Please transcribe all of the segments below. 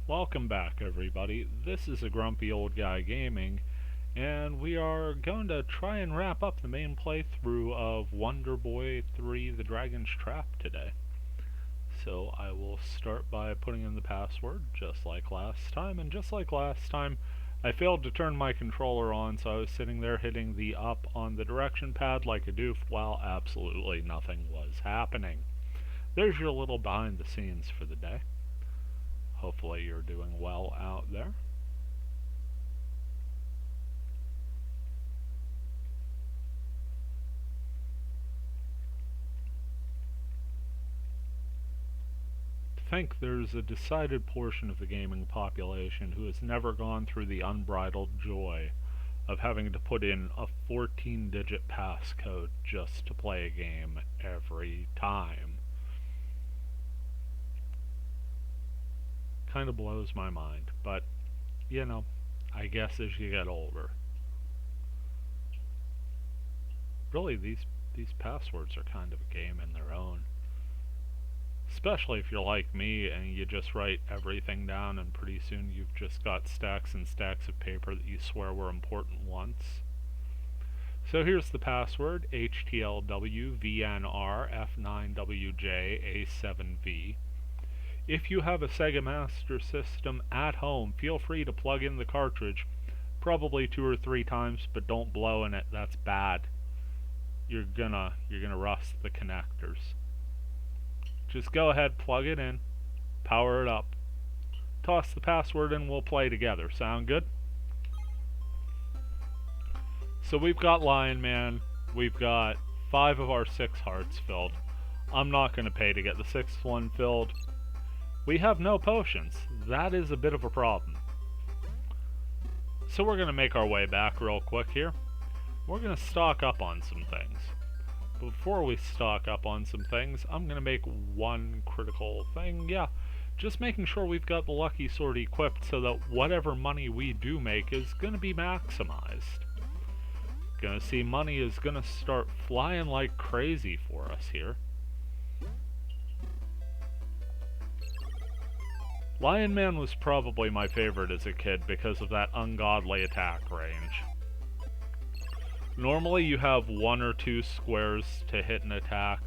Welcome back, everybody. This is a Grumpy Old Guy Gaming, and we are going to try and wrap up the main playthrough of Wonder Boy 3 The Dragon's Trap today. So I will start by putting in the password, just like last time, and just like last time, I failed to turn my controller on, so I was sitting there hitting the up on the direction pad like a doof while absolutely nothing was happening. There's your little behind the scenes for the day. Hopefully you're doing well out there. I think there's a decided portion of the gaming population who has never gone through the unbridled joy of having to put in a 14-digit passcode just to play a game every time. Kind of blows my mind, but, you know, I guess as you get older. Really, these passwords are kind of a game in their own. Especially if you're like me and you just write everything down and pretty soon you've just got stacks and stacks of paper that you swear were important once. So here's the password, HTLWVNRF9WJA7V. If you have a Sega Master System at home, feel free to plug in the cartridge, probably 2 or 3 times, but don't blow in it, that's bad. You're gonna rust the connectors. Just go ahead, plug it in, power it up, toss the password and we'll play together. Sound good? So we've got Lion Man, we've got 5 of our 6 hearts filled. I'm not going to pay to get the 6th one filled. We have no potions. That is a bit of a problem. So we're going to make our way back real quick here. We're going to stock up on some things. Before we stock up on some things, I'm going to make one critical thing. Yeah, just making sure we've got the lucky sword equipped so that whatever money we do make is going to be maximized. Gonna see money is going to start flying like crazy for us here. Lion Man was probably my favorite as a kid because of that ungodly attack range. Normally you have 1 or 2 squares to hit an attack.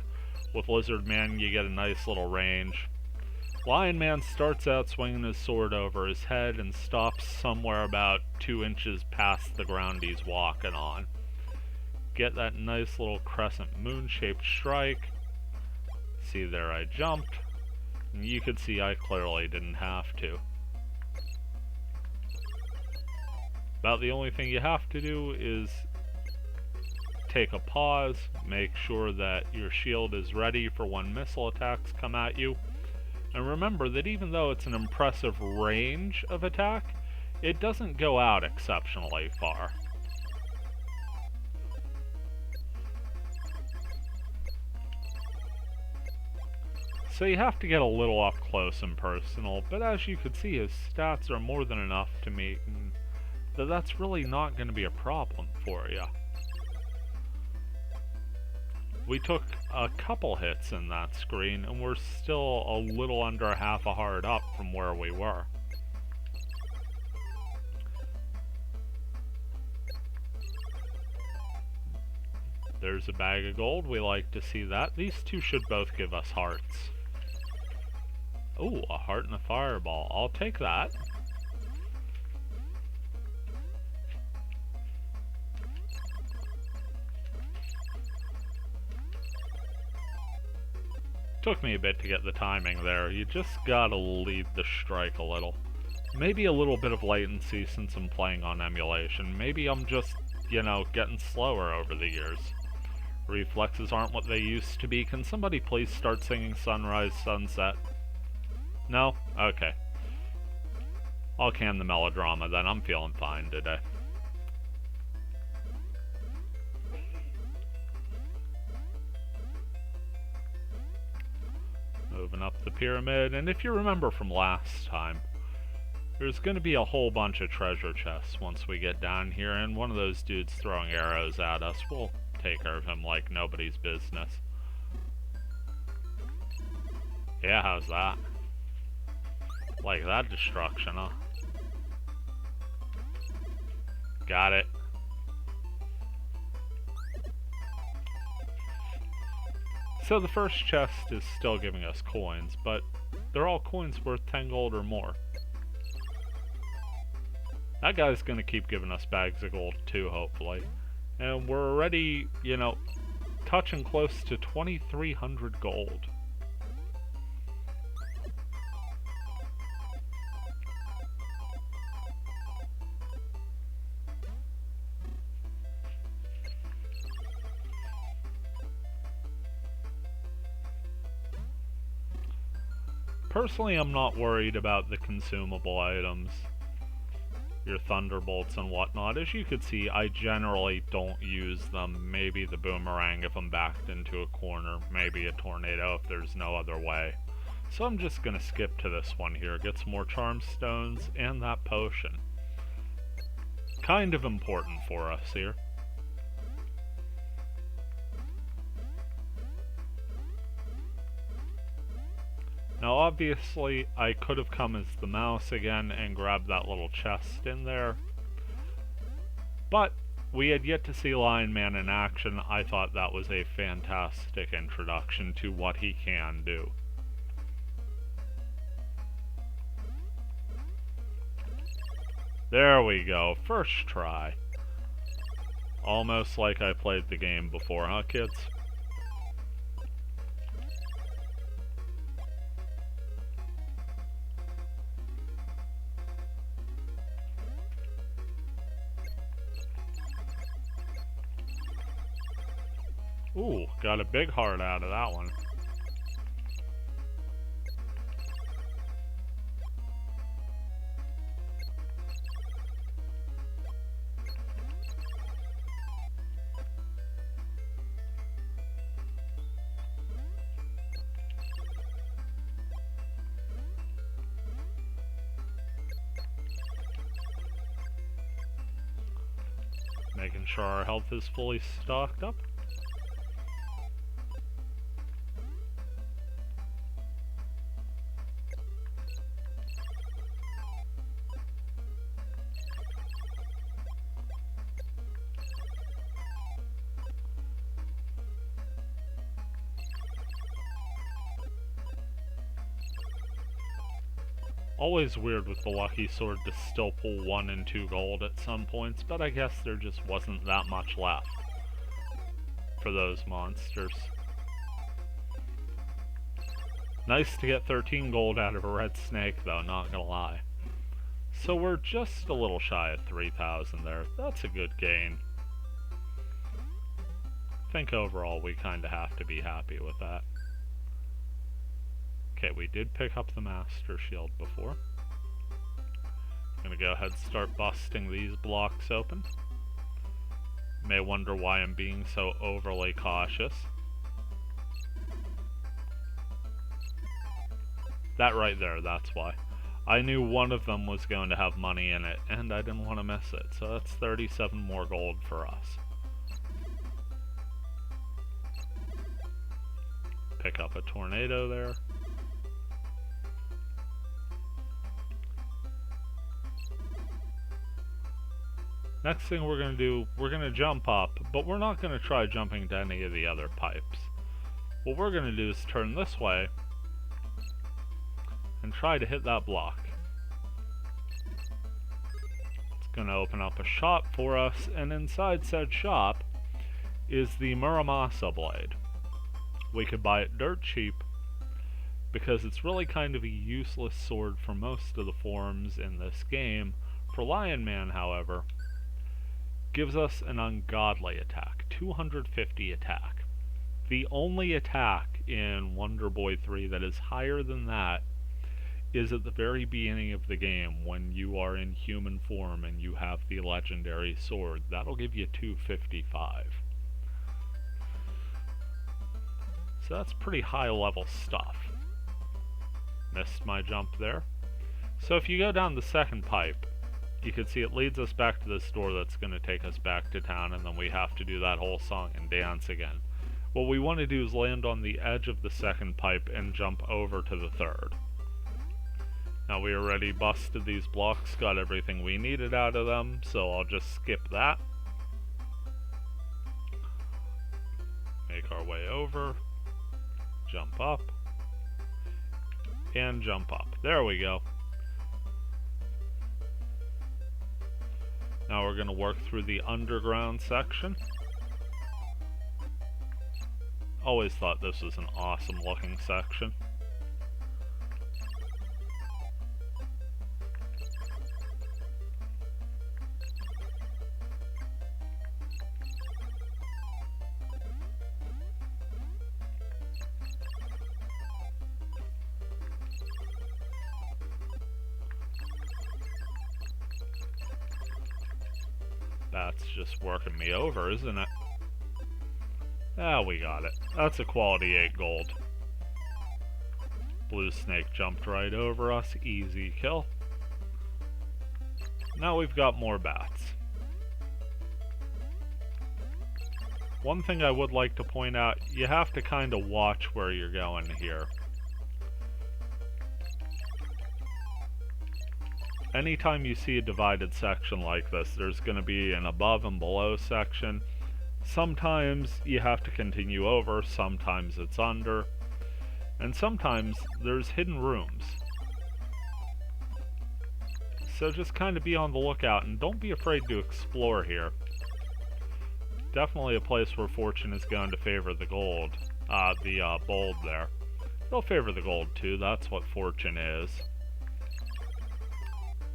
With Lizard Man you get a nice little range. Lion Man starts out swinging his sword over his head and stops somewhere about 2 inches past the ground he's walking on. Get that nice little crescent moon-shaped strike. See there, I jumped. And you could see I clearly didn't have to. About the only thing you have to do is take a pause, make sure that your shield is ready for when missile attacks come at you, and remember that even though it's an impressive range of attack, it doesn't go out exceptionally far. So you have to get a little up close and personal, but as you could see, his stats are more than enough to mean that that's really not going to be a problem for you. We took a couple hits in that screen, and we're still a little under half a heart up from where we were. There's a bag of gold, we like to see that. These two should both give us hearts. Ooh, a heart and a fireball. I'll take that. Took me a bit to get the timing there. You just gotta lead the strike a little. Maybe a little bit of latency since I'm playing on emulation. Maybe I'm just, you know, getting slower over the years. Reflexes aren't what they used to be. Can somebody please start singing Sunrise, Sunset? No? Okay. I'll can the melodrama then. I'm feeling fine today. Moving up the pyramid, and if you remember from last time, there's going to be a whole bunch of treasure chests once we get down here, and one of those dudes throwing arrows at us, we'll take care of him like nobody's business. Yeah, how's that? Like that destruction, huh? Got it. So the first chest is still giving us coins, but they're all coins worth 10 gold or more. That guy's gonna keep giving us bags of gold too, hopefully. And we're already, you know, touching close to 2,300 gold. Personally, I'm not worried about the consumable items, your thunderbolts and whatnot. As you could see, I generally don't use them. Maybe the boomerang if I'm backed into a corner, maybe a tornado if there's no other way. So I'm just gonna skip to this one here, get some more charm stones and that potion. Kind of important for us here. Now obviously I could have come as the mouse again and grabbed that little chest in there, but we had yet to see Lion Man in action. I thought that was a fantastic introduction to what he can do. There we go, first try. Almost like I played the game before, huh kids? Ooh, got a big heart out of that one. Making sure our health is fully stocked up. Always weird with the Lucky Sword to still pull 1 and 2 gold at some points, but I guess there just wasn't that much left for those monsters. Nice to get 13 gold out of a red snake though, not gonna lie. So we're just a little shy of 3,000 there. That's a good gain. I think overall we kinda have to be happy with that. Okay, we did pick up the Master Shield before. I'm gonna go ahead and start busting these blocks open. May wonder why I'm being so overly cautious. That right there, that's why. I knew one of them was going to have money in it, and I didn't want to miss it, so that's 37 more gold for us. Pick up a tornado there. Next thing we're going to do, we're going to jump up, but we're not going to try jumping to any of the other pipes. What we're going to do is turn this way and try to hit that block. It's going to open up a shop for us, and inside said shop is the Muramasa blade. We could buy it dirt cheap because it's really kind of a useless sword for most of the forms in this game. For Lion Man, however, gives us an ungodly attack, 250 attack. The only attack in Wonder Boy 3 that is higher than that is at the very beginning of the game when you are in human form and you have the legendary sword. That'll give you 255. So that's pretty high level stuff. Missed my jump there. So if you go down the second pipe, you can see it leads us back to this door that's going to take us back to town, and then we have to do that whole song and dance again. What we want to do is land on the edge of the second pipe and jump over to the third. Now we already busted these blocks, got everything we needed out of them, so I'll just skip that. Make our way over, jump up, and jump up. There we go. Now we're going to work through the underground section. Always thought this was an awesome looking section. That's just working me over, isn't it? Ah, we got it. That's a quality 8 gold. Blue snake jumped right over us. Easy kill. Now we've got more bats. One thing I would like to point out, you have to kind of watch where you're going here. Anytime you see a divided section like this, there's going to be an above and below section. Sometimes you have to continue over, sometimes it's under, and sometimes there's hidden rooms. So just kind of be on the lookout and don't be afraid to explore here. Definitely a place where fortune is going to favor the gold, the bold there. They'll favor the gold too, that's what fortune is.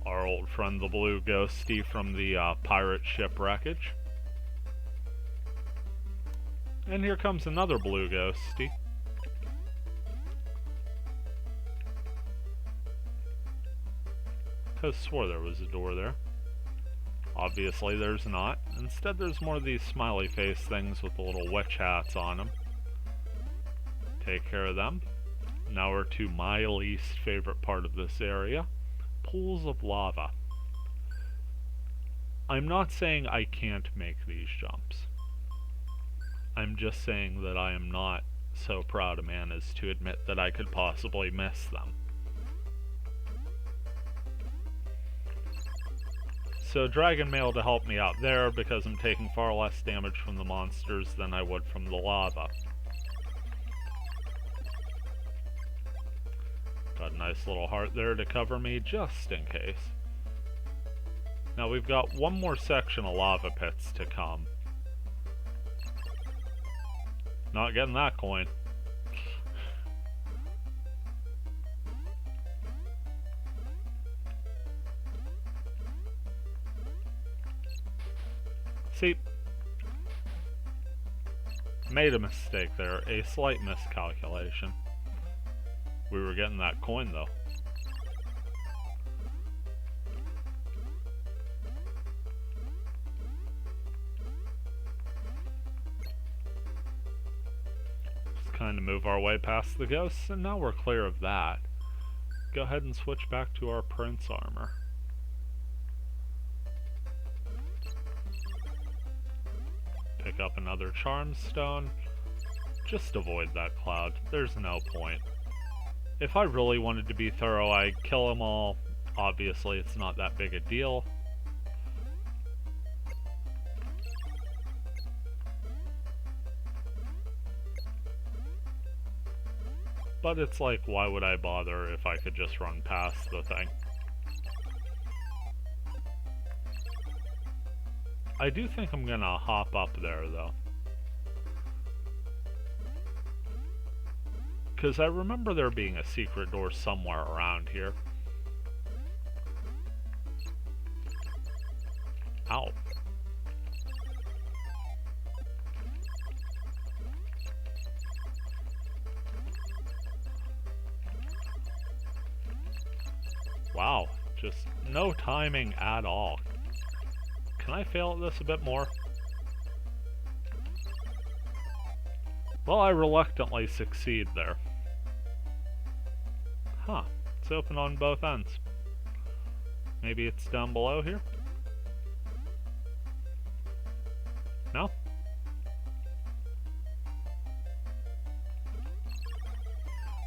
Our old friend the blue ghosty from the pirate ship wreckage. And here comes another blue ghosty. Could have swore there was a door there. Obviously there's not. Instead there's more of these smiley face things with the little witch hats on them. Take care of them. Now we're to my least favorite part of this area. Pools of lava. I'm not saying I can't make these jumps. I'm just saying that I am not so proud a man as to admit that I could possibly miss them. So dragon mail to help me out there because I'm taking far less damage from the monsters than I would from the lava. Got a nice little heart there to cover me just in case. Now we've got one more section of lava pits to come. Not getting that coin. See, made a mistake there, a slight miscalculation. We were getting that coin though. Just kind of move our way past the ghosts, and now we're clear of that. Go ahead and switch back to our prince armor. Pick up another charm stone. Just avoid that cloud. There's no point. If I really wanted to be thorough, I'd kill them all. Obviously, it's not that big a deal. But it's like, why would I bother if I could just run past the thing? I do think I'm gonna hop up there, though. Because I remember there being a secret door somewhere around here. Ow. Wow, just no timing at all. Can I fail at this a bit more? Well, I reluctantly succeed there. Huh, it's open on both ends. Maybe it's down below here? No?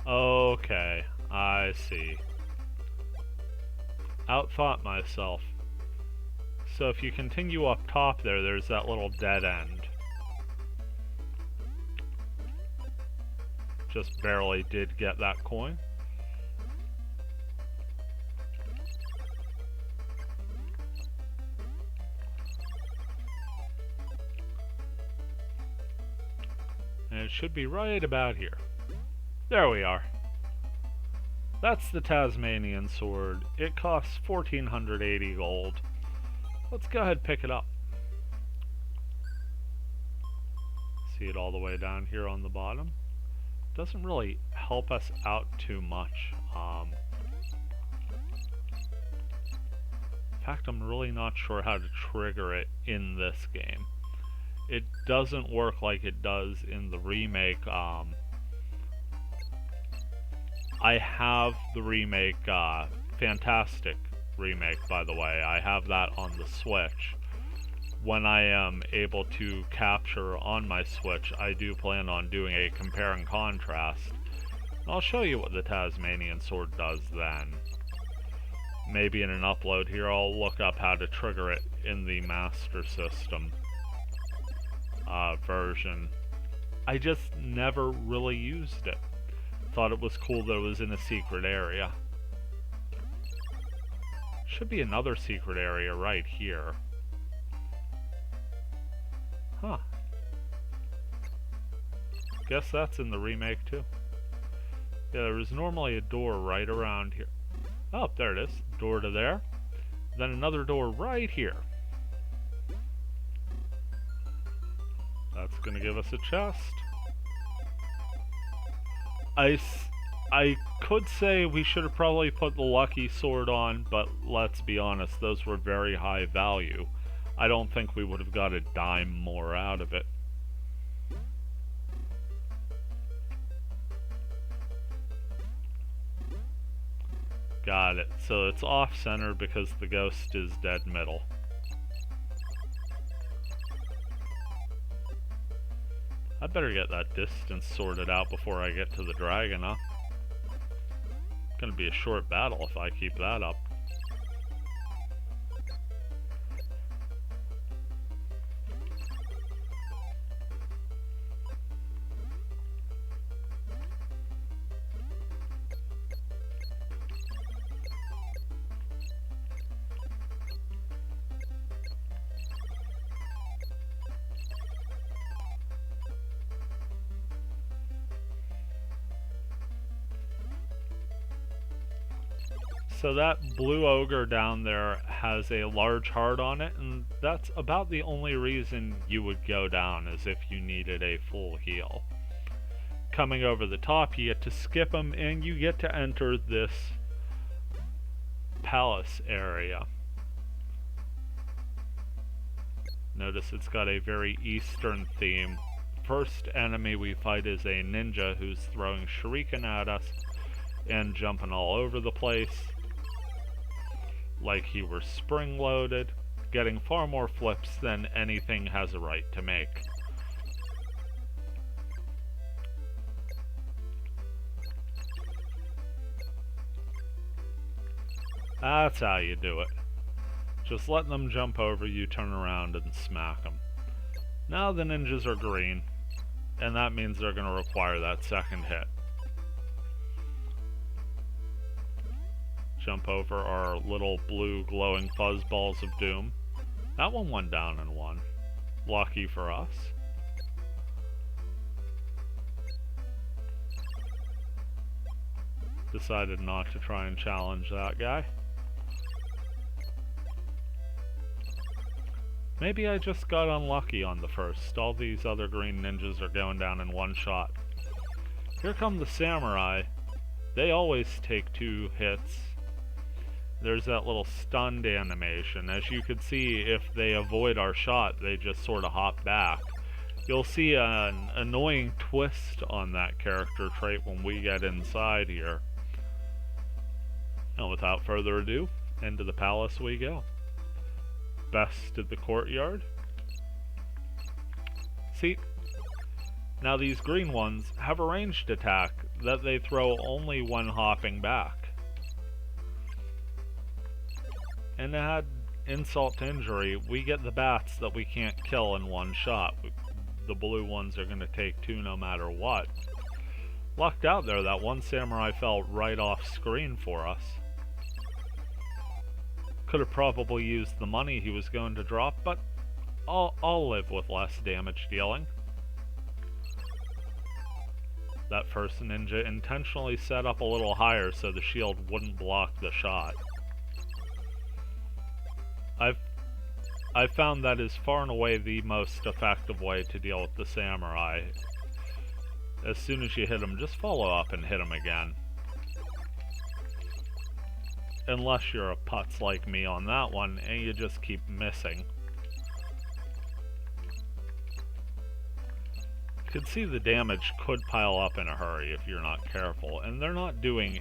Okay, I see. Outthought myself. So if you continue up top there, there's that little dead end. Just barely did get that coin. And it should be right about here. There we are. That's the Tasmanian sword. It costs 1,480 gold. Let's go ahead and pick it up. See it all the way down here on the bottom. Doesn't really help us out too much. In fact, I'm really not sure how to trigger it in this game. It doesn't work like it does in the remake. I have the remake, fantastic remake, by the way. I have that on the Switch. When I am able to capture on my Switch, I do plan on doing a compare and contrast. I'll show you what the Tasmanian sword does then. Maybe in an upload here, I'll look up how to trigger it in the Master System version. I just never really used it. Thought it was cool that it was in a secret area. Should be another secret area right here. Huh. Guess that's in the remake too. Yeah, there was normally a door right around here. Oh, there it is. Door to there. Then another door right here. That's gonna give us a chest. I could say we should have probably put the lucky sword on, but let's be honest, those were very high value. I don't think we would have got a dime more out of it. Got it. So it's off-center because the ghost is dead middle. I better get that distance sorted out before I get to the dragon, huh? It's gonna be a short battle if I keep that up. So that blue ogre down there has a large heart on it, and that's about the only reason you would go down, is if you needed a full heal. Coming over the top, you get to skip them, and you get to enter this palace area. Notice it's got a very Eastern theme. First enemy we fight is a ninja who's throwing shuriken at us and jumping all over the place like he were spring-loaded, getting far more flips than anything has a right to make. That's how you do it. Just let them jump over you, turn around, and smack them. Now the ninjas are green, and that means they're going to require that second hit. Jump over our little blue glowing fuzz balls of doom. That one went down in one. Lucky for us. Decided not to try and challenge that guy. Maybe I just got unlucky on the first. All these other green ninjas are going down in one shot. Here come the samurai. They always take 2 hits. There's that little stunned animation. As you can see, if they avoid our shot, they just sort of hop back. You'll see an annoying twist on that character trait when we get inside here. And without further ado, into the palace we go. Best of the courtyard. See, now these green ones have a ranged attack that they throw only when hopping back. And add insult to injury, we get the bats that we can't kill in one shot. The blue ones are going to take two no matter what. Lucked out there, that one samurai fell right off screen for us. Could have probably used the money he was going to drop, but I'll live with less damage dealing. That first ninja intentionally set up a little higher so the shield wouldn't block the shot. I've found that is far and away the most effective way to deal with the samurai. As soon as you hit him, just follow up and hit him again. Unless you're a putz like me on that one and you just keep missing. You can see the damage could pile up in a hurry if you're not careful, and they're not doing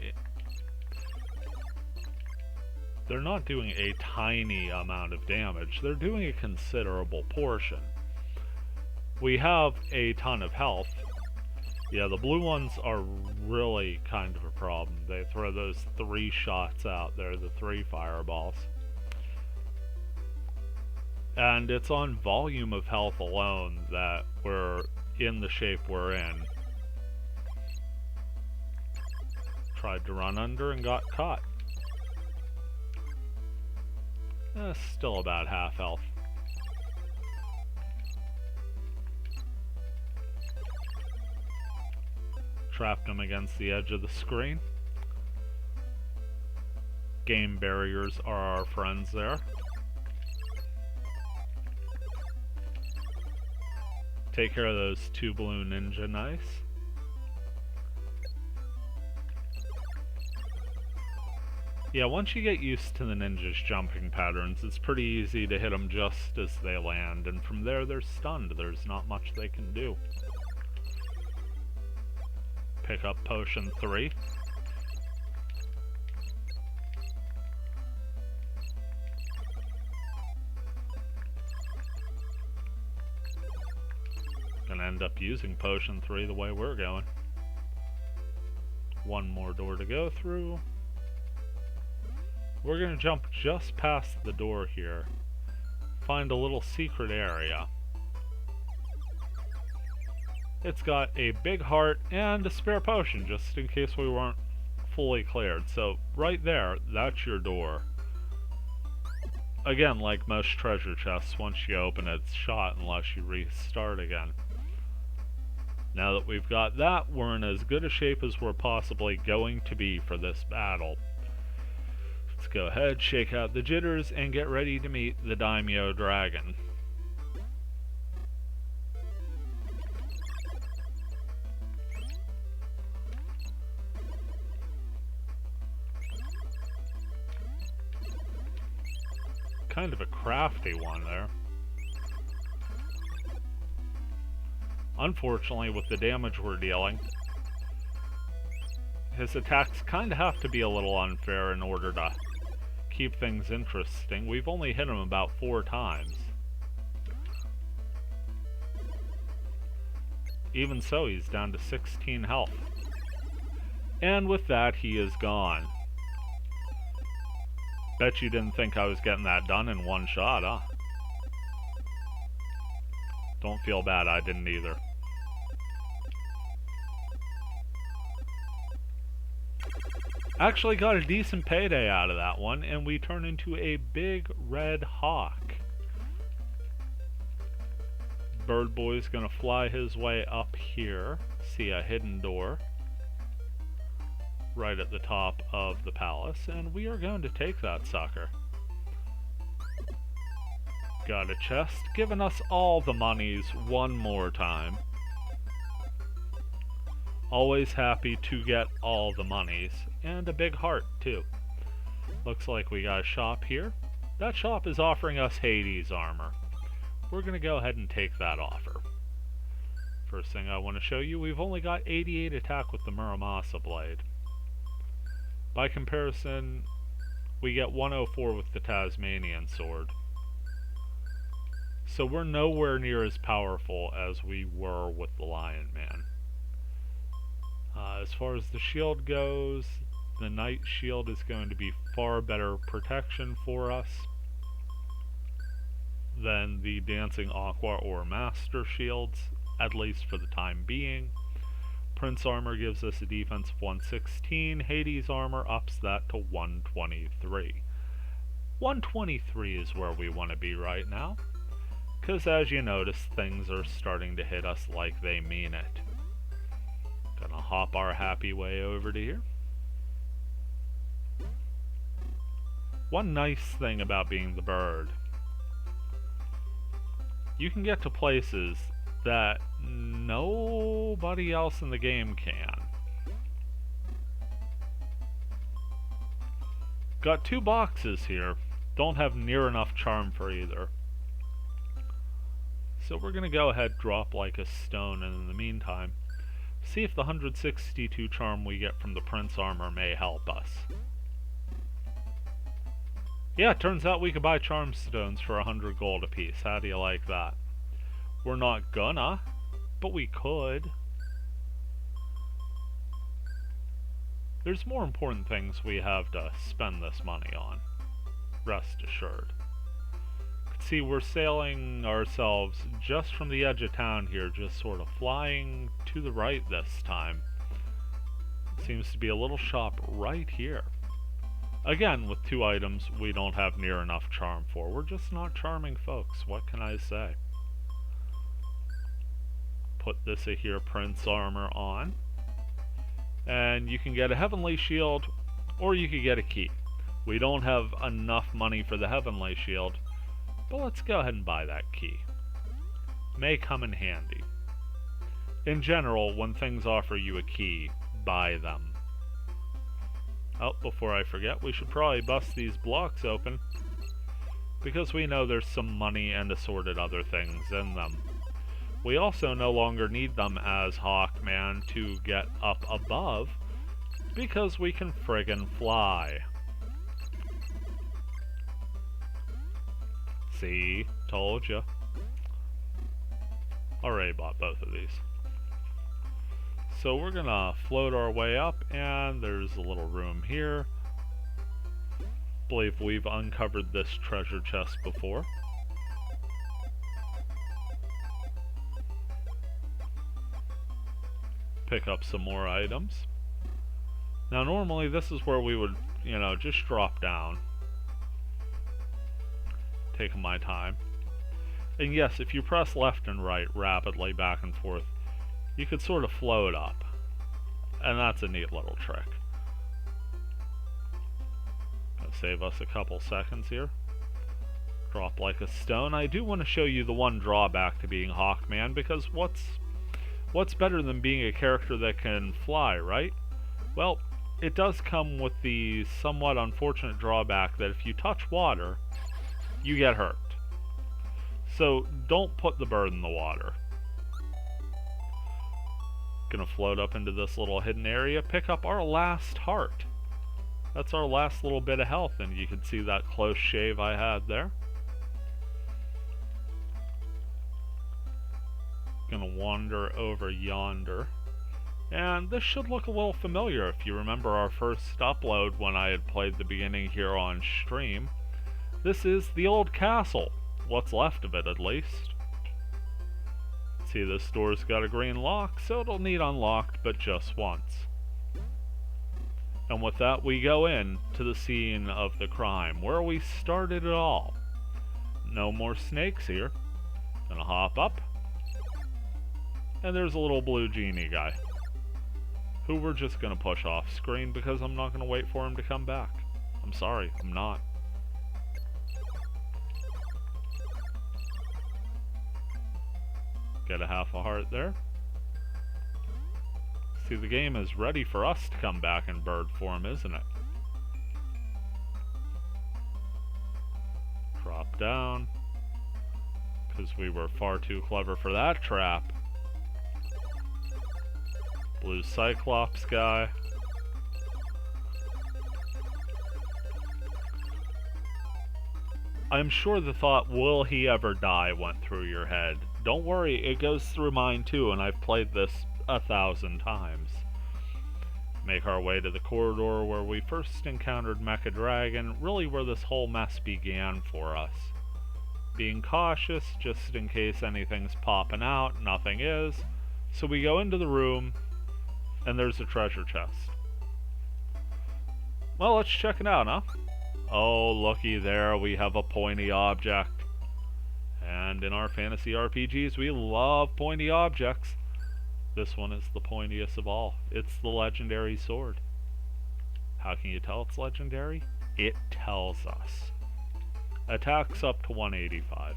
a tiny amount of damage. They're doing a considerable portion. We have a ton of health. Yeah, the blue ones are really kind of a problem. They throw those 3 shots out there, the 3 fireballs. And it's on volume of health alone that we're in the shape we're in. Tried to run under and got caught. Still about half health. Trapped him against the edge of the screen. Game barriers are our friends there. Take care of those 2 blue ninja, nice. Yeah, once you get used to the ninjas' jumping patterns, it's pretty easy to hit them just as they land, and from there they're stunned. There's not much they can do. Pick up potion 3. Gonna end up using potion 3 the way we're going. One more door to go through. We're gonna jump just past the door here. Find a little secret area. It's got a big heart and a spare potion, just in case we weren't fully cleared. So, right there, that's your door. Again, like most treasure chests, once you open it, it's shot unless you restart again. Now that we've got that, we're in as good a shape as we're possibly going to be for this battle. Let's go ahead, shake out the jitters, and get ready to meet the Daimyo Dragon. Kind of a crafty one there. Unfortunately, with the damage we're dealing, his attacks kind of have to be a little unfair in order to keep things interesting. We've only hit him about 4 times. Even so, he's down to 16 health. And with that, he is gone. Bet you didn't think I was getting that done in one shot, huh? Don't feel bad, I didn't either. Actually got a decent payday out of that one, and we turn into a big red hawk. Bird Boy's gonna fly his way up here. See a hidden door right at the top of the palace, and we are going to take that sucker. Got a chest, giving us all the monies one more time. Always happy to get all the monies, and a big heart too. Looks like we got a shop here. That shop is offering us Hades armor. We're gonna go ahead and take that offer. First thing I want to show you, we've only got 88 attack with the Muramasa blade. By comparison, we get 104 with the Tasmanian sword. So we're nowhere near as powerful as we were with the Lion Man. As far as the shield goes, The Knight Shield is going to be far better protection for us than the Dancing Aqua or Master Shields, at least for the time being. Prince Armor gives us a defense of 116. Hades Armor ups that to 123. 123 is where we want to be right now, because as you notice, things are starting to hit us like they mean it. Gonna hop our happy way over to here. One nice thing about being the bird, you can get to places that nobody else in the game can. Got two boxes here, don't have near enough charm for either. So we're gonna go ahead, drop like a stone, and in the meantime, see if the 162 charm we get from the Prince Armor may help us. Yeah, it turns out we could buy charm stones for 100 gold apiece. How do you like that? We're not gonna, but we could. There's more important things we have to spend this money on, rest assured. See, we're sailing ourselves just from the edge of town here, just sort of flying to the right this time. Seems to be a little shop right here. Again, with two items we don't have near enough charm for. We're just not charming folks, what can I say? Put this here, Prince Armor, on. And you can get a Heavenly Shield, or you could get a key. We don't have enough money for the Heavenly Shield, but let's go ahead and buy that key. May come in handy. In general, when things offer you a key, buy them. Oh, before I forget, we should probably bust these blocks open, because we know there's some money and assorted other things in them. We also no longer need them as Hawkman to get up above, because we can friggin' fly. See? Told ya. Already bought both of these. So we're gonna float our way up, and there's a little room here. Believe we've uncovered this treasure chest before. Pick up some more items. Now normally this is where we would, just drop down. Taking my time. And yes, if you press left and right rapidly back and forth, you could sort of float up. And that's a neat little trick. Gonna save us a couple seconds here. Drop like a stone. I do want to show you the one drawback to being Hawkman, because what's better than being a character that can fly, right? Well, it does come with the somewhat unfortunate drawback that if you touch water, you get hurt. So don't put the bird in the water. Gonna float up into this little hidden area, pick up our last heart. That's our last little bit of health, and you can see that close shave I had there. Gonna wander over yonder. And this should look a little familiar if you remember our first upload when I had played the beginning here on stream. This is the old castle. What's left of it, at least. See, this door's got a green lock, so it'll need unlocked, but just once. And with that, we go in to the scene of the crime, where we started it all. No more snakes here. Gonna hop up. And there's a little blue genie guy, who we're just gonna push off screen because I'm not gonna wait for him to come back. I'm sorry, I'm not. Get a half a heart there. See, the game is ready for us to come back in bird form, isn't it? Drop down, because we were far too clever for that trap. Blue Cyclops guy. I'm sure the thought, will he ever die, went through your head. Don't worry, it goes through mine too, and I've played this 1,000 times. Make our way to the corridor where we first encountered Mecha Dragon, really where this whole mess began for us. Being cautious, just in case anything's popping out, nothing is. So we go into the room, and there's a treasure chest. Well, let's check it out, huh? Oh, looky there, we have a pointy object. And in our fantasy RPGs, we love pointy objects. This one is the pointiest of all. It's the legendary sword. How can you tell it's legendary? It tells us. Attacks up to 185.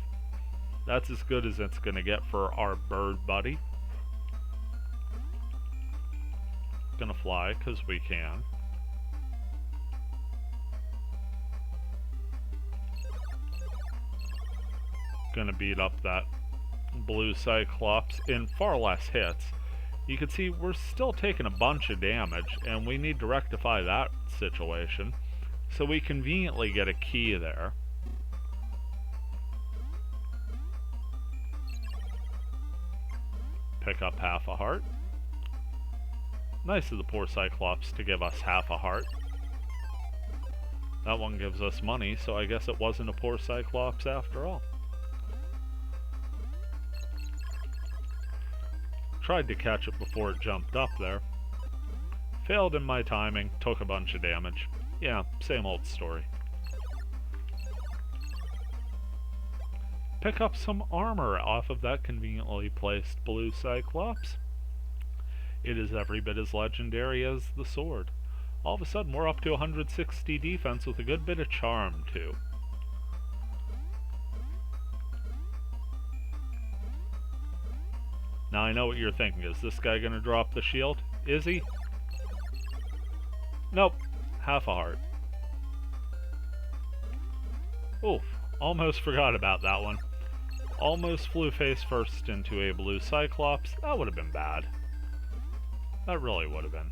That's as good as it's gonna get for our bird buddy. Gonna fly, cause we can. Gonna beat up that blue Cyclops in far less hits. You can see we're still taking a bunch of damage, and we need to rectify that situation. So we conveniently get a key there. Pick up half a heart. Nice of the poor Cyclops to give us half a heart. That one gives us money, so I guess it wasn't a poor Cyclops after all. Tried to catch it before it jumped up there. Failed in my timing, took a bunch of damage. Yeah, same old story. Pick up some armor off of that conveniently placed blue Cyclops. It is every bit as legendary as the sword. All of a sudden we're up to 160 defense with a good bit of charm too. Now I know what you're thinking. Is this guy gonna drop the shield? Is he? Nope. Half a heart. Oof. Almost forgot about that one. Almost flew face first into a blue Cyclops. That would have been bad. That really would have been.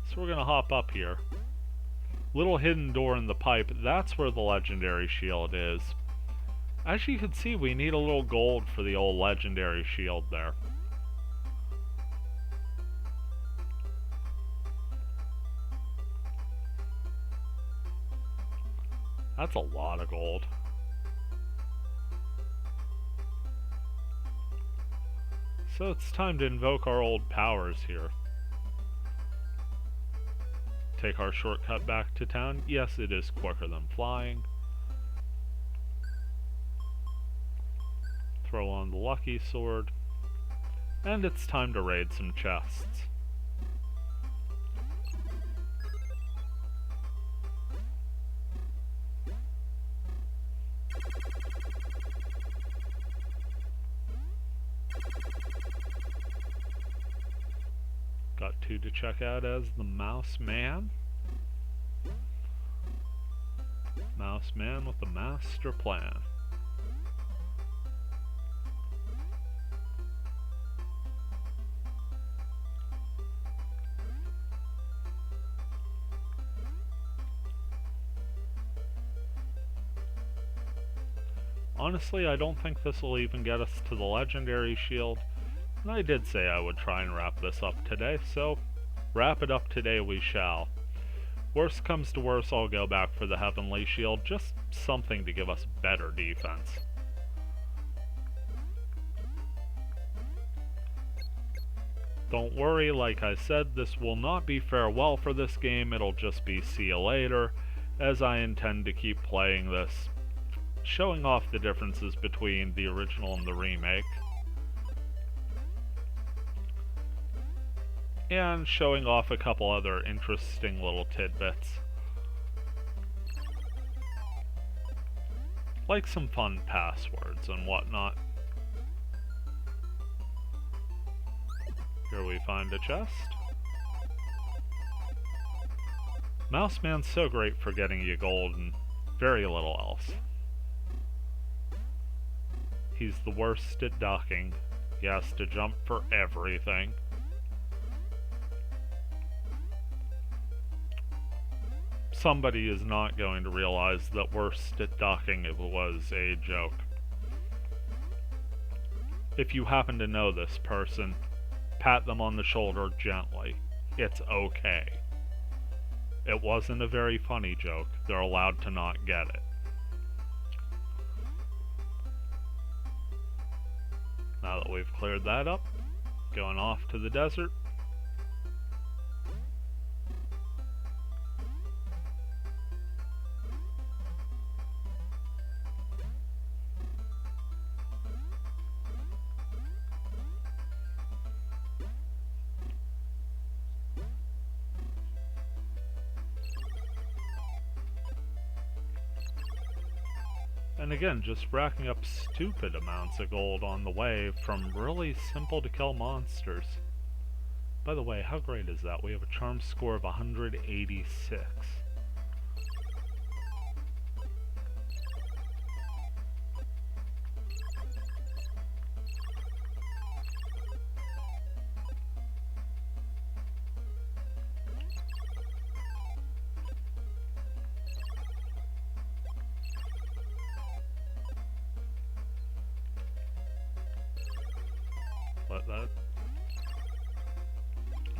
So we're gonna hop up here. Little hidden door in the pipe. That's where the legendary shield is. As you can see, we need a little gold for the old legendary shield there. That's a lot of gold. So it's time to invoke our old powers here. Take our shortcut back to town. Yes, it is quicker than flying. Throw on the lucky sword. And it's time to raid some chests. Got two to check out as the Mouse Man. Mouse Man with the master plan. Honestly, I don't think this will even get us to the legendary shield. And I did say I would try and wrap this up today, so wrap it up today we shall. Worst comes to worst, I'll go back for the Heavenly Shield, just something to give us better defense. Don't worry, like I said, this will not be farewell for this game, it'll just be see you later, as I intend to keep playing this, showing off the differences between the original and the remake. And showing off a couple other interesting little tidbits. Like some fun passwords and whatnot. Here we find a chest. Mouse Man's so great for getting you gold and very little else. He's the worst at ducking. He has to jump for everything. Somebody is not going to realize that worst at ducking it was a joke. If you happen to know this person, pat them on the shoulder gently. It's okay. It wasn't a very funny joke. They're allowed to not get it. Now that we've cleared that up, going off to the desert. And again, just racking up stupid amounts of gold on the way from really simple to kill monsters. By the way, how great is that? We have a charm score of 186.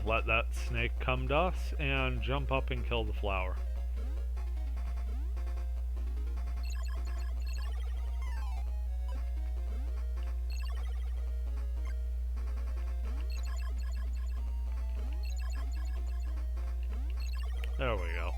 Let that snake come to us and jump up and kill the flower. There we go.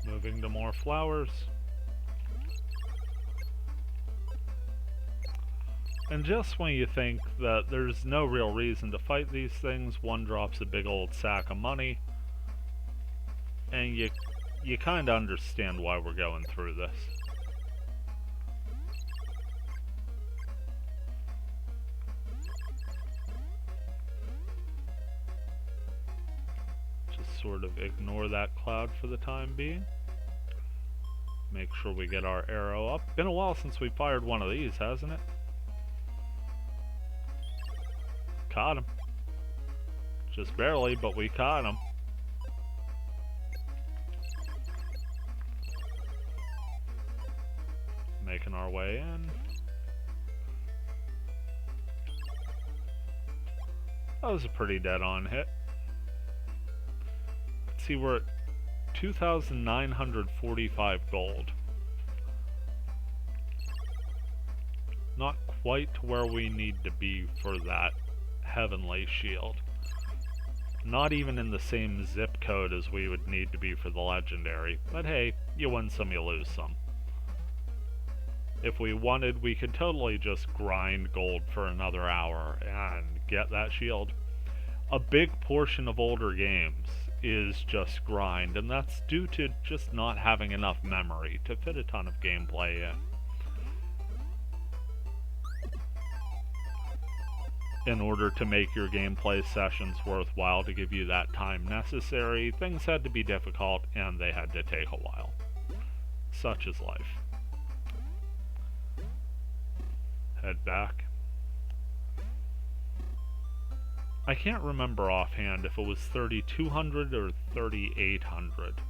Moving to more flowers. And just when you think that there's no real reason to fight these things, one drops a big old sack of money. And you kind of understand why we're going through this. Just sort of ignore that cloud for the time being. Make sure we get our arrow up. Been a while since we fired one of these, hasn't it? Caught him. Just barely, but we caught him. Making our way in. That was a pretty dead-on hit. Let's see, we're at 2,945 gold. Not quite where we need to be for that heavenly shield. Not even in the same zip code as we would need to be for the legendary. But hey, you win some, you lose some. If we wanted, we could totally just grind gold for another hour and get that shield. A big portion of older games is just grind, and that's due to just not having enough memory to fit a ton of gameplay in order to make your gameplay sessions worthwhile, to give you that time necessary. Things had to be difficult, and they had to take a while. Such is life. Head back. I can't remember offhand if it was 3,200 or 3,800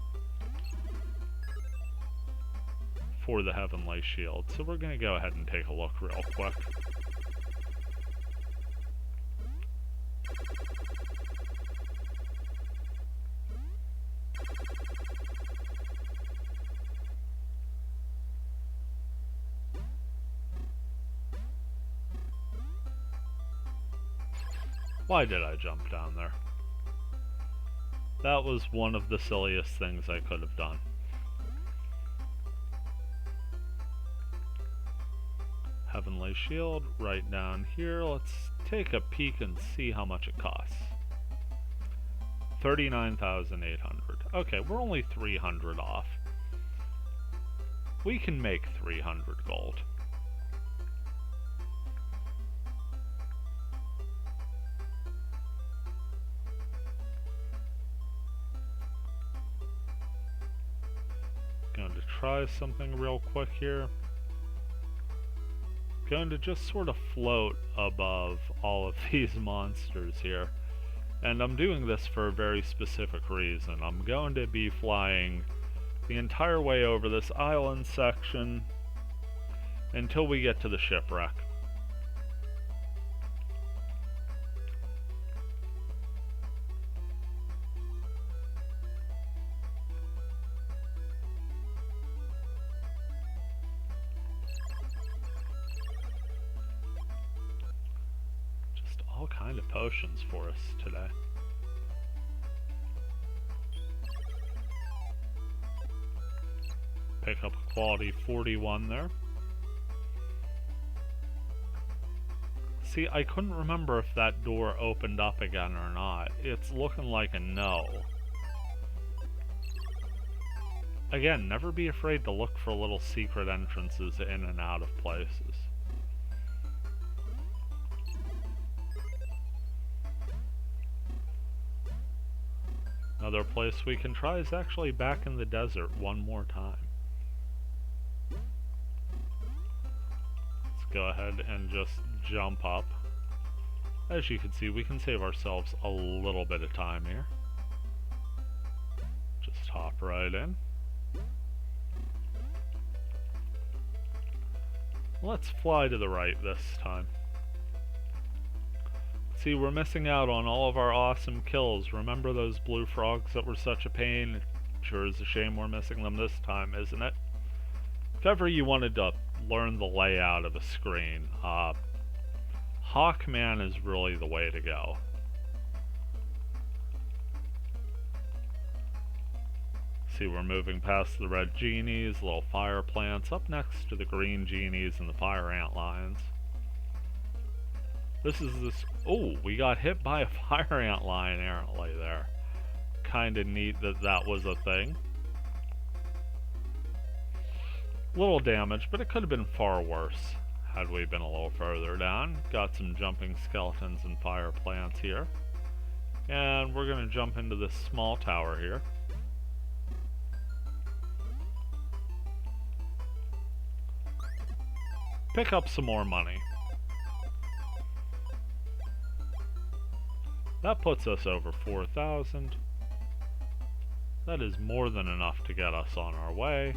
for the Heavenly Shield, so we're going to go ahead and take a look real quick. Why did I jump down there? That was one of the silliest things I could have done. Heavenly Shield right down here. Let's take a peek and see how much it costs. 39,800. Okay, we're only 300 off. We can make 300 gold. Going to try something real quick here. Going to just sort of float above all of these monsters here And I'm doing this for a very specific reason. I'm going to be flying the entire way over this island section until we get to the shipwreck. Just all kind of potions for us today. Pick up a quality 41 there. See, I couldn't remember if that door opened up again or not. It's looking like a no. Again, never be afraid to look for little secret entrances in and out of places. Another place we can try is actually back in the desert one more time. Let's go ahead and just jump up. As you can see, we can save ourselves a little bit of time here. Just hop right in. Let's fly to the right this time. See, we're missing out on all of our awesome kills. Remember those blue frogs that were such a pain? It sure is a shame we're missing them this time, isn't it? If ever you wanted to learn the layout of a screen, Hawkman is really the way to go. See, we're moving past the red genies, little fire plants, up next to the green genies and the fire ant lions. Oh, we got hit by a fire ant lion errantly there. Kinda neat that that was a thing. Little damage, but it could have been far worse had we been a little further down. Got some jumping skeletons and fire plants here. And we're gonna jump into this small tower here. Pick up some more money. That puts us over 4,000. That is more than enough to get us on our way.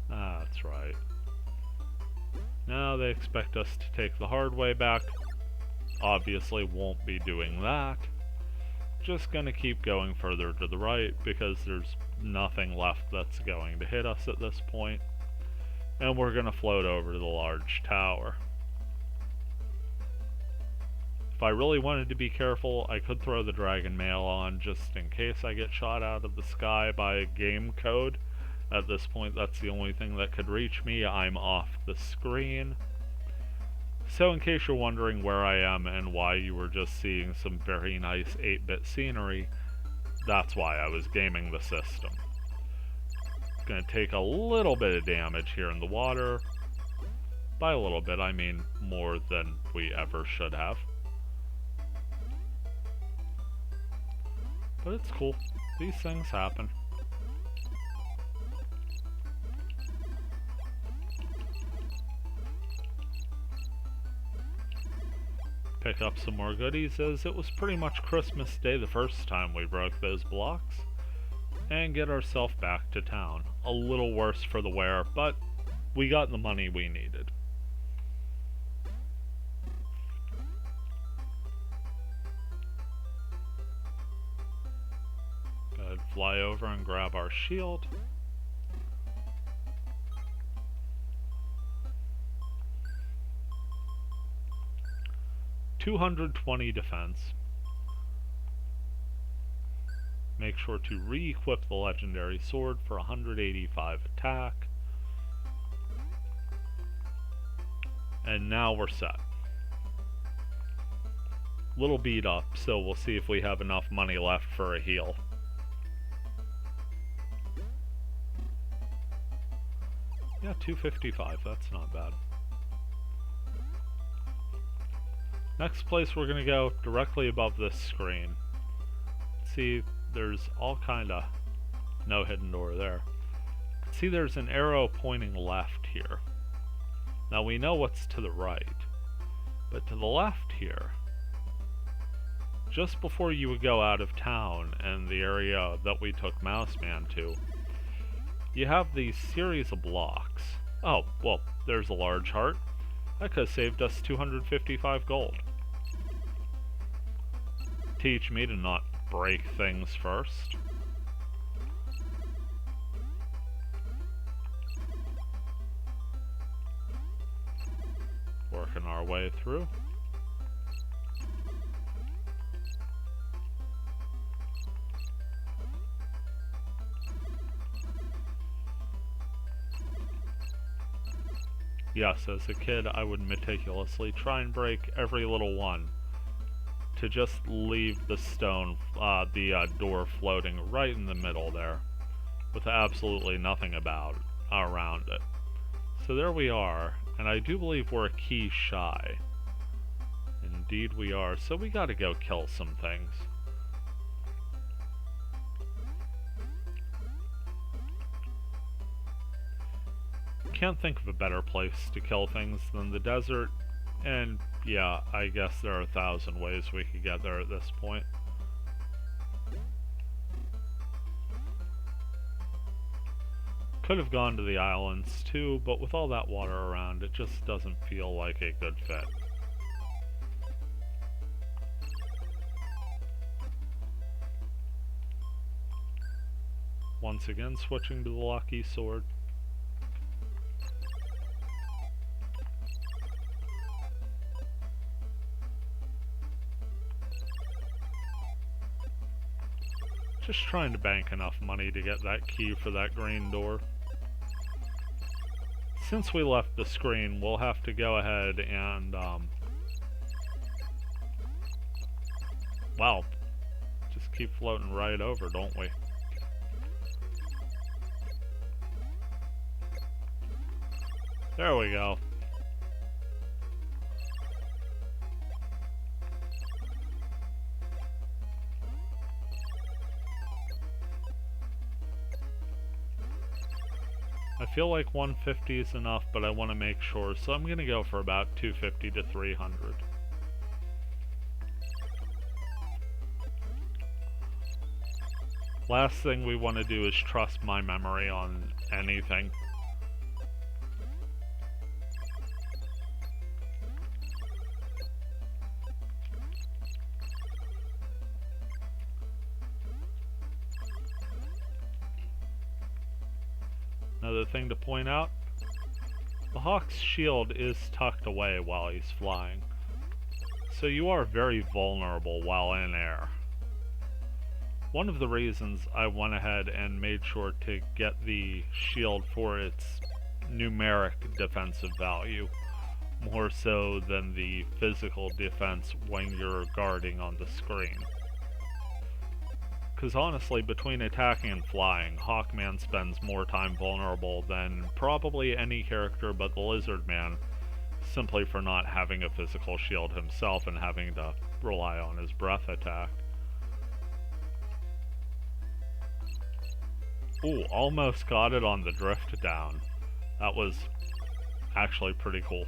That's right. Now they expect us to take the hard way back. Obviously won't be doing that. Just gonna keep going further to the right because there's nothing left that's going to hit us at this point. And we're gonna float over to the large tower. If I really wanted to be careful, I could throw the dragon mail on just in case I get shot out of the sky by a game code. At this point, that's the only thing that could reach me. I'm off the screen. So in case you're wondering where I am and why you were just seeing some very nice 8-bit scenery, that's why I was gaming the system. Gonna take a little bit of damage here in the water. By a little bit, I mean more than we ever should have. But it's cool. These things happen. Pick up some more goodies, as it was pretty much Christmas Day the first time we broke those blocks. And get ourselves back to town. A little worse for the wear, but we got the money we needed. Go ahead, fly over and grab our shield. $220 defense. Make sure to re-equip the legendary sword for 185 attack. And now we're set. Little beat up, so we'll see if we have enough money left for a heal. Yeah, 255, that's not bad. Next place we're gonna go directly above this screen. See, there's all kinda no hidden door there. See, there's an arrow pointing left here. Now we know what's to the right, but to the left here, just before you would go out of town in the area that we took Mouseman to, you have these series of blocks. Oh, well, there's a large heart. That could have saved us 255 gold. Teach me to not break things first. Working our way through. Yes, as a kid, I would meticulously try and break every little one to just leave the stone, the door floating right in the middle there, with absolutely nothing around it. So there we are, and I do believe we're a key shy. Indeed we are, so we gotta go kill some things. Can't think of a better place to kill things than the desert, and yeah, I guess there are 1,000 ways we could get there at this point. Could have gone to the islands too, but with all that water around, it just doesn't feel like a good fit. Once again, switching to the lucky sword. Just trying to bank enough money to get that key for that green door. Since we left the screen, we'll have to go ahead and, wow, just keep floating right over, don't we? There we go. I feel like 150 is enough, but I want to make sure, so I'm going to go for about 250 to 300. Last thing we want to do is trust my memory on anything. Another thing to point out, the Hawk's shield is tucked away while he's flying, so you are very vulnerable while in air. One of the reasons I went ahead and made sure to get the shield for its numeric defensive value, more so than the physical defense when you're guarding on the screen. Because honestly, between attacking and flying, Hawkman spends more time vulnerable than probably any character but the Lizard Man, simply for not having a physical shield himself and having to rely on his breath attack. Ooh, almost got it on the drift down. That was actually pretty cool.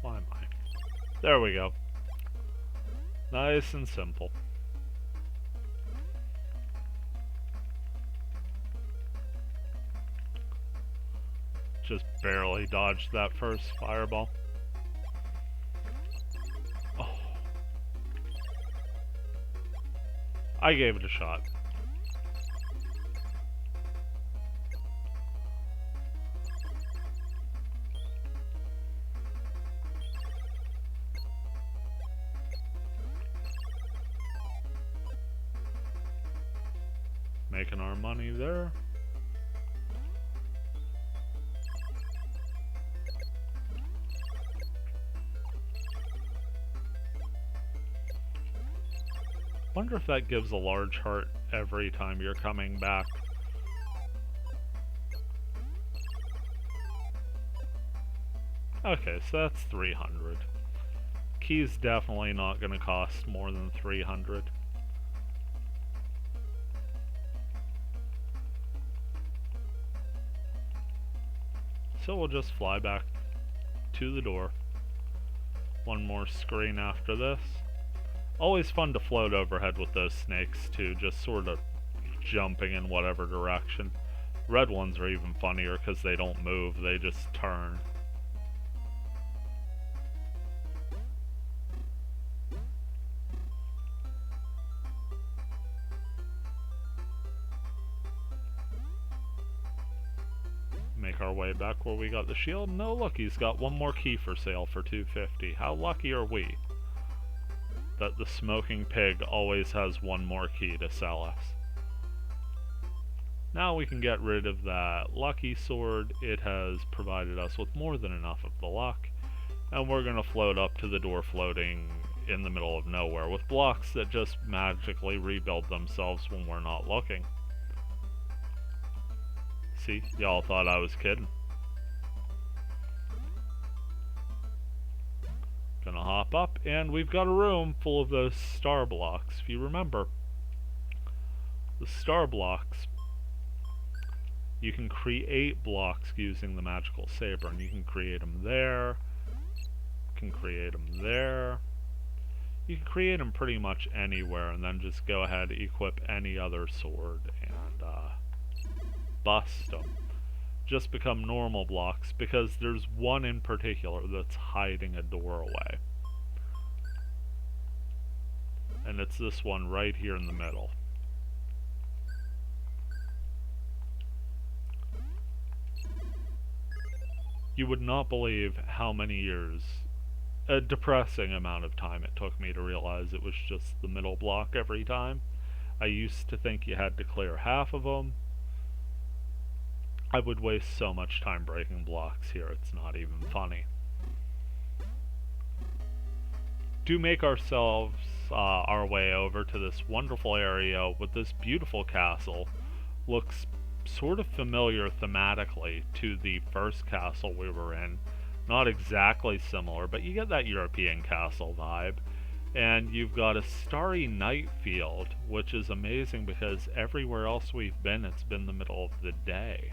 Why am I? There we go. Nice and simple. Just barely dodged that first fireball. Oh. I gave it a shot. Making our money there. Wonder if that gives a large heart every time you're coming back. Okay, so that's 300. Key's definitely not going to cost more than 300. So we'll just fly back to the door. One more screen after this. Always fun to float overhead with those snakes too, just sort of jumping in whatever direction. Red ones are even funnier because they don't move, they just turn. Make our way back where we got the shield. No, look, he's got one more key for sale for 250. How lucky are we that the smoking pig always has one more key to sell us? Now we can get rid of that lucky sword. It has provided us with more than enough of the luck. And we're going to float up to the door floating in the middle of nowhere with blocks that just magically rebuild themselves when we're not looking. See, y'all thought I was kidding. Gonna hop up, and we've got a room full of those star blocks. If you remember, the star blocks, you can create blocks using the magical saber, and you can create them there, you can create them there, you can create them pretty much anywhere, and then just go ahead, equip any other sword, and bust them. Just become normal blocks, because there's one in particular that's hiding a doorway. And it's this one right here in the middle. You would not believe how many years, a depressing amount of time it took me to realize it was just the middle block every time. I used to think you had to clear half of them. I would waste so much time breaking blocks here, it's not even funny. Do make ourselves our way over to this wonderful area with this beautiful castle. Looks sort of familiar thematically to the first castle we were in. Not exactly similar, but you get that European castle vibe. And you've got a starry night field, which is amazing because everywhere else we've been, it's been the middle of the day.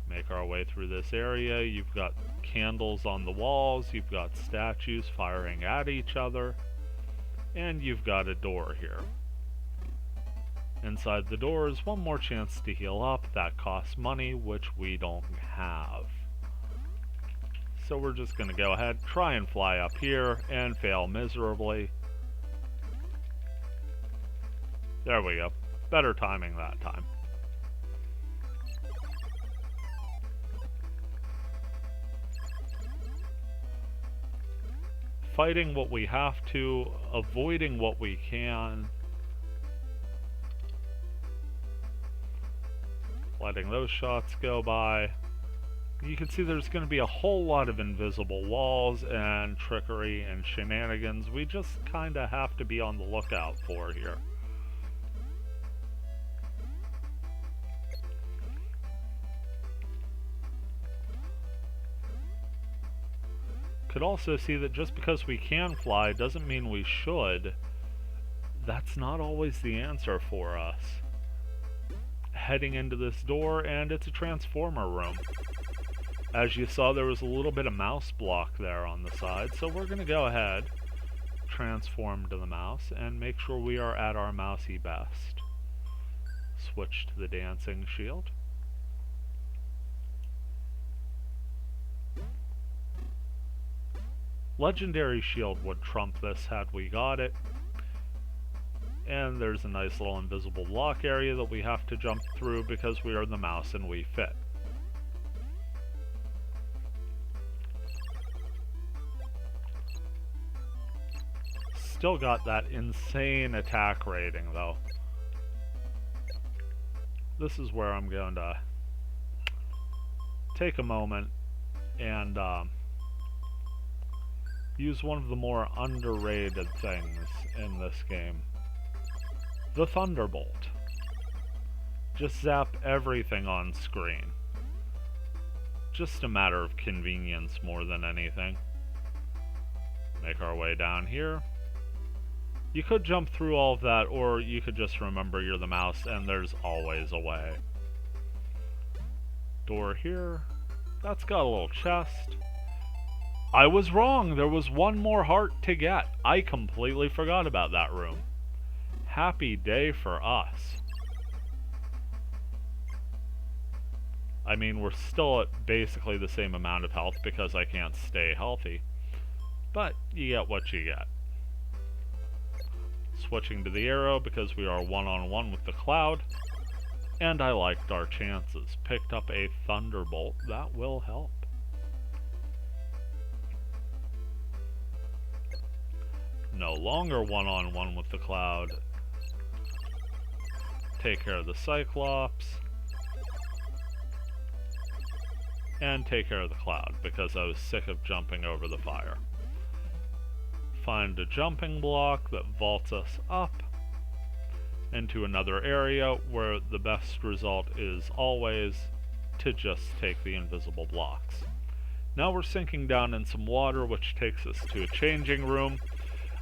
Make our way through this area. You've got candles on the walls, you've got statues firing at each other, and you've got a door here. Inside the door is one more chance to heal up. That costs money, which we don't have. So we're just going to go ahead, try and fly up here, and fail miserably. There we go. Better timing that time. Fighting what we have to, avoiding what we can. Letting those shots go by. You can see there's going to be a whole lot of invisible walls and trickery and shenanigans we just kind of have to be on the lookout for here. Could also see that just because we can fly doesn't mean we should. That's not always the answer for us. Heading into this door, and it's a transformer room. As you saw, there was a little bit of mouse block there on the side, so we're going to go ahead, transform to the mouse, and make sure we are at our mousey best. Switch to the dancing shield. Legendary shield would trump this had we got it. And there's a nice little invisible block area that we have to jump through because we are the mouse and we fit. Still got that insane attack rating though. This is where I'm going to take a moment and use one of the more underrated things in this game. The Thunderbolt. Just zap everything on screen. Just a matter of convenience more than anything. Make our way down here. You could jump through all of that, or you could just remember you're the mouse and there's always a way. Door here. That's got a little chest. I was wrong. There was one more heart to get. I completely forgot about that room. Happy day for us. I mean, we're still at basically the same amount of health because I can't stay healthy. But you get what you get. Switching to the arrow because we are one-on-one with the cloud. And I liked our chances. Picked up a thunderbolt. That will help. No longer one-on-one with the cloud. Take care of the Cyclops. And take care of the cloud because I was sick of jumping over the fire. Find a jumping block that vaults us up into another area where the best result is always to just take the invisible blocks. Now we're sinking down in some water, which takes us to a changing room,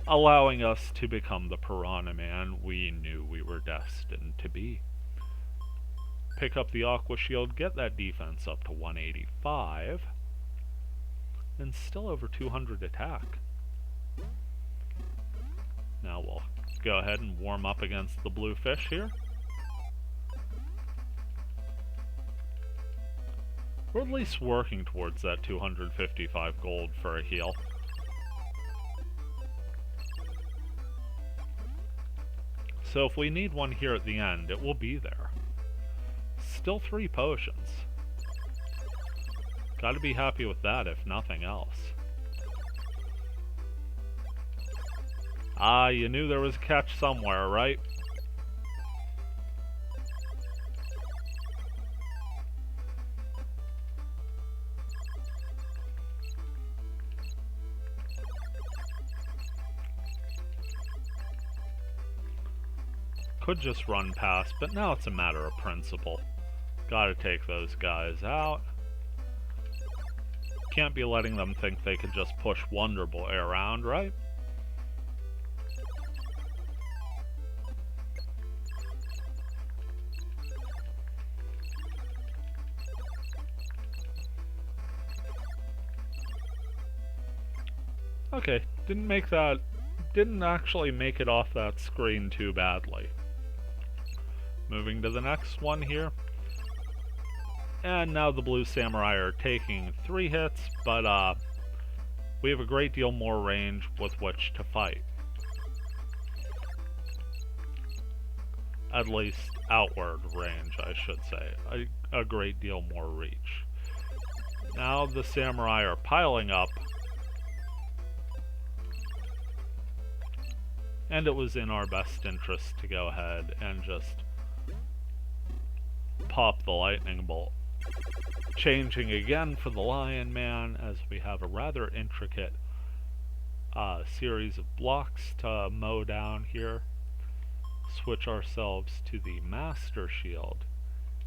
allowing us to become the Piranha Man we knew we were destined to be. Pick up the Aqua Shield, get that defense up to 185, and still over 200 attack. Now we'll go ahead and warm up against the blue fish here. We're at least working towards that 255 gold for a heal. So if we need one here at the end, it will be there. Still 3 potions. Gotta be happy with that, if nothing else. Ah, you knew there was a catch somewhere, right? Could just run past, but now it's a matter of principle. Gotta take those guys out. Can't be letting them think they could just push Wonder Boy around, right? Okay, didn't actually make it off that screen too badly. Moving to the next one here. And now the Blue Samurai are taking 3 hits, but we have a great deal more range with which to fight. At least outward range, I should say. A great deal more reach. Now the Samurai are piling up. And it was in our best interest to go ahead and just pop the lightning bolt. Changing again for the Lion Man as we have a rather intricate series of blocks to mow down here. Switch ourselves to the Master Shield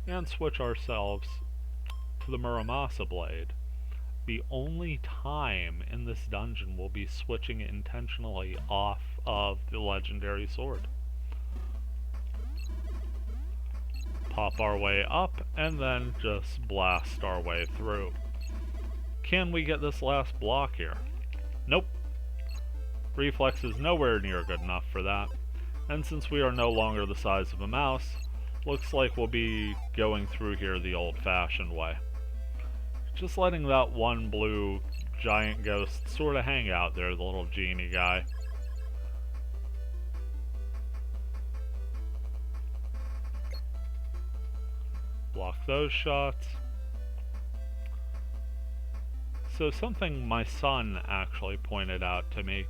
and switch ourselves to the Muramasa Blade. The only time in this dungeon we'll be switching intentionally off of the legendary sword. Pop our way up and then just blast our way through. Can we get this last block here? Nope. Reflex is nowhere near good enough for that. And since we are no longer the size of a mouse, looks like we'll be going through here the old-fashioned way. Just letting that one blue giant ghost sort of hang out there, the little genie guy. Block those shots. So something my son actually pointed out to me,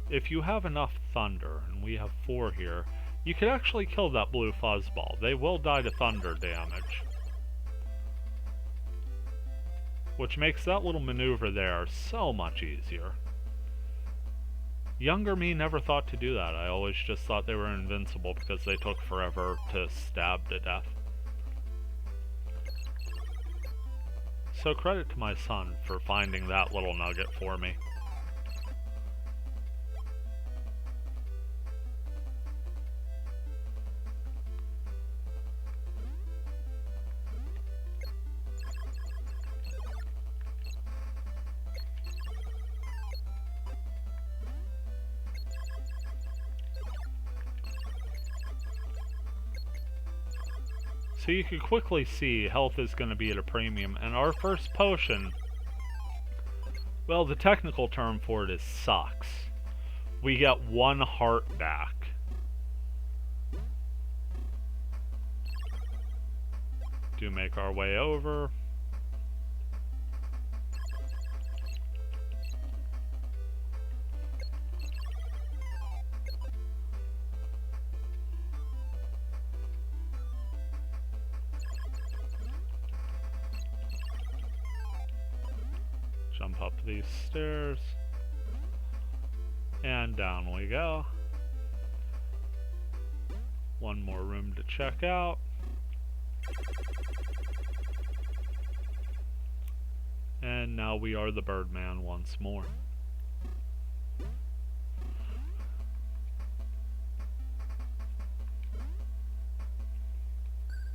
if you have enough thunder, and we have 4 here, you could actually kill that blue fuzzball. They will die to thunder damage. Which makes that little maneuver there so much easier. Younger me never thought to do that. I always just thought they were invincible because they took forever to stab to death. So credit to my son for finding that little nugget for me. So you can quickly see health is going to be at a premium, and our first potion, well, the technical term for it is sucks. We get 1 heart back. Do make our way over. Jump up these stairs. And down we go. One more room to check out. And now we are the Birdman once more.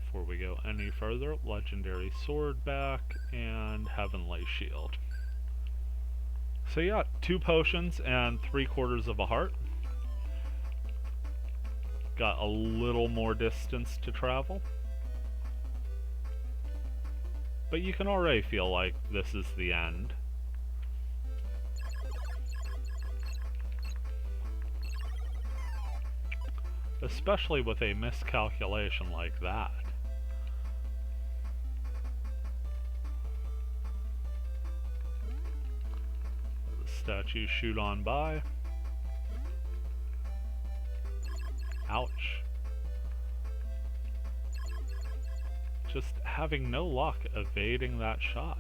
Before we go any further, Legendary Sword back and Heavenly Shield. So yeah, 2 potions and 3/4 of a heart. Got a little more distance to travel. But you can already feel like this is the end. Especially with a miscalculation like that. The statues shoot on by. Ouch. Just having no luck evading that shot.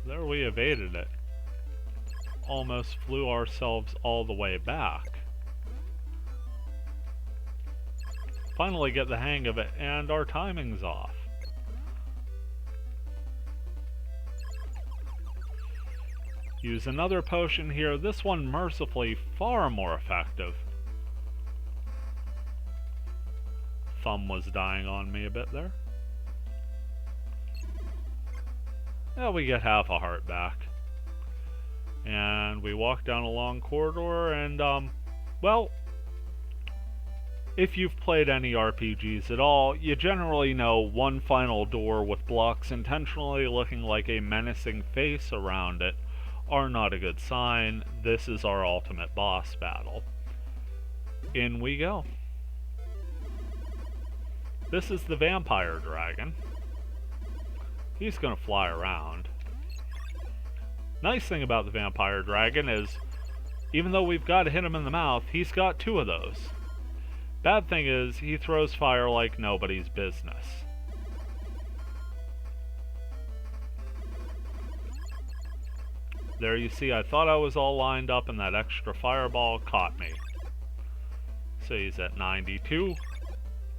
There we evaded it. Almost flew ourselves all the way back. Finally get the hang of it, and our timing's off. Use another potion here, this one mercifully far more effective. Thumb was dying on me a bit there. Yeah, we get half a heart back. And we walk down a long corridor and, well, if you've played any RPGs at all, you generally know one final door with blocks intentionally looking like a menacing face around it are not a good sign. This is our ultimate boss battle. In we go. This is the vampire dragon. He's gonna fly around. Nice thing about the vampire dragon is, even though we've got to hit him in the mouth, he's got 2 of those. Bad thing is, he throws fire like nobody's business. There you see, I thought I was all lined up and that extra fireball caught me. So he's at 92.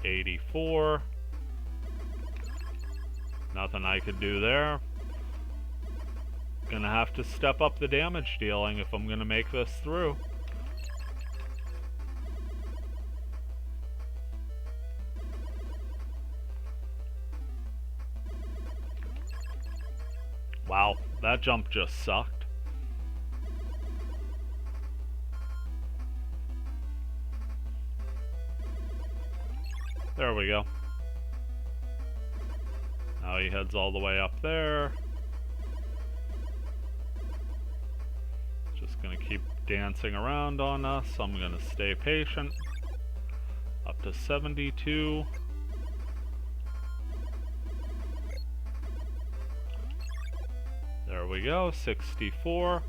84. Nothing I could do there. Gonna have to step up the damage dealing if I'm gonna make this through. Wow, that jump just sucked. There we go. Now he heads all the way up there. Just gonna keep dancing around on us. I'm gonna stay patient. Up to 72. There we go, 64. A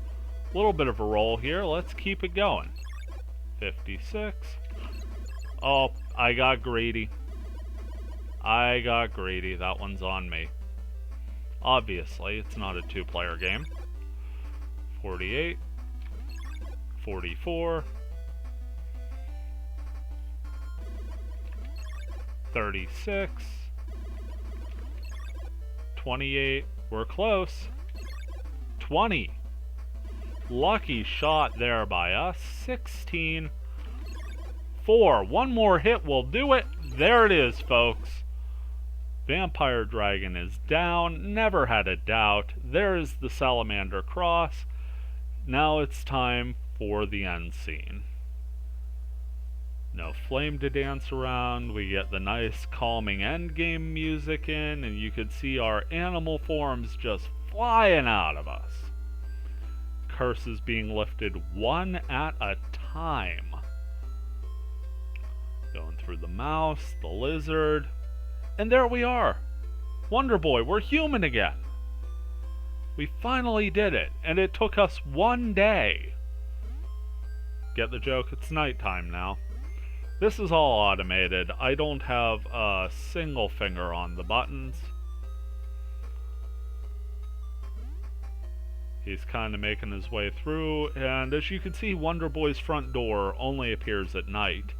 little bit of a roll here. Let's keep it going. 56. Oh, I got greedy. That one's on me. Obviously, it's not a 2-player game. 48. 44. 36. 28. We're close. 20. Lucky shot there by us. 16. 4. One more hit will do it. There it is, folks. Vampire Dragon is down. Never had a doubt. There is the Salamander Cross. Now it's time for the end scene. No flame to dance around. We get the nice calming endgame music in, and you can see our animal forms just flying out of us. Curses being lifted one at a time. Going through the mouse, the lizard, and there we are. Wonder Boy, we're human again. We finally did it, and it took us 1 day. Get the joke? It's nighttime now. This is all automated. I don't have a single finger on the buttons. He's kind of making his way through, and as you can see, Wonder Boy's front door only appears at night.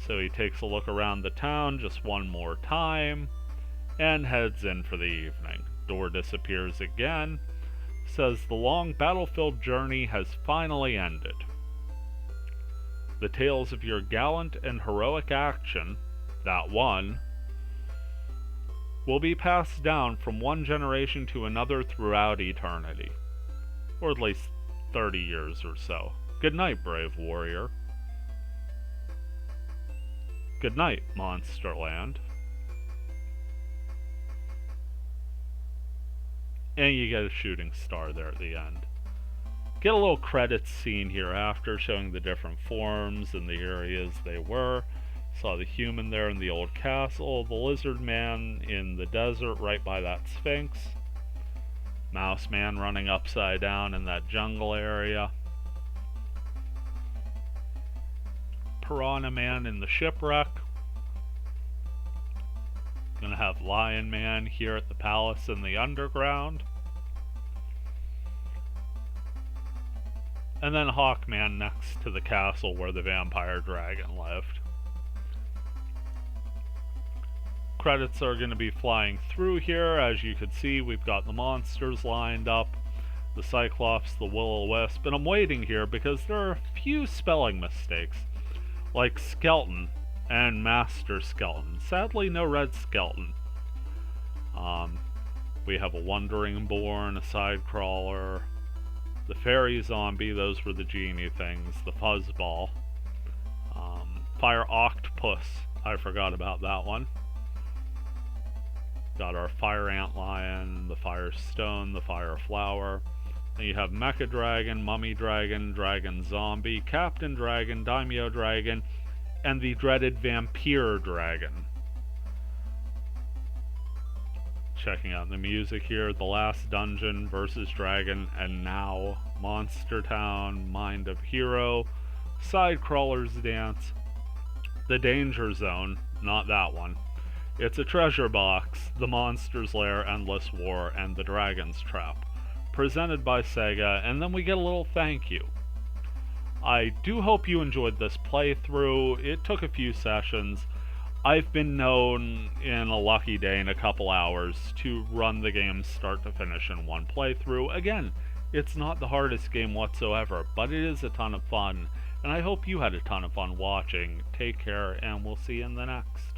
So he takes a look around the town just one more time, and heads in for the evening. Door disappears again, says the long battlefield journey has finally ended. The tales of your gallant and heroic action, that one, will be passed down from one generation to another throughout eternity. Or at least 30 years or so. Good night, brave warrior. Good night, Monsterland. And you get a shooting star there at the end. Get a little credits scene here after, showing the different forms and the areas they were. Saw the human there in the old castle, the lizard man in the desert right by that sphinx, mouse man running upside down in that jungle area, piranha man in the shipwreck. Gonna have lion man here at the palace in the underground. And then Hawkman next to the castle where the vampire dragon lived. Credits are going to be flying through here. As you can see, we've got the monsters lined up, the Cyclops, the Will-O-Wisp, and I'm waiting here because there are a few spelling mistakes, like skeleton and master skeleton. Sadly, no red skeleton. We have a Wandering Born, a side crawler, the fairy zombie, those were the genie things, the fuzzball, fire octopus, I forgot about that one. Got our fire ant lion, the fire stone, the fire flower. Then you have mecha dragon, mummy dragon, dragon zombie, captain dragon, daimyo dragon, and the dreaded vampire dragon. Checking out the music here, the last dungeon versus dragon, and now Monster Town, Mind of Hero, Side Crawler's Dance, the Danger Zone, not that one. It's a treasure box, the Monster's Lair, Endless War, and the Dragon's Trap, presented by Sega, and then we get a little thank you. I do hope you enjoyed this playthrough. It took a few sessions. I've been known in a lucky day in a couple hours to run the game start to finish in one playthrough. Again, it's not the hardest game whatsoever, but it is a ton of fun, and I hope you had a ton of fun watching. Take care, and we'll see you in the next.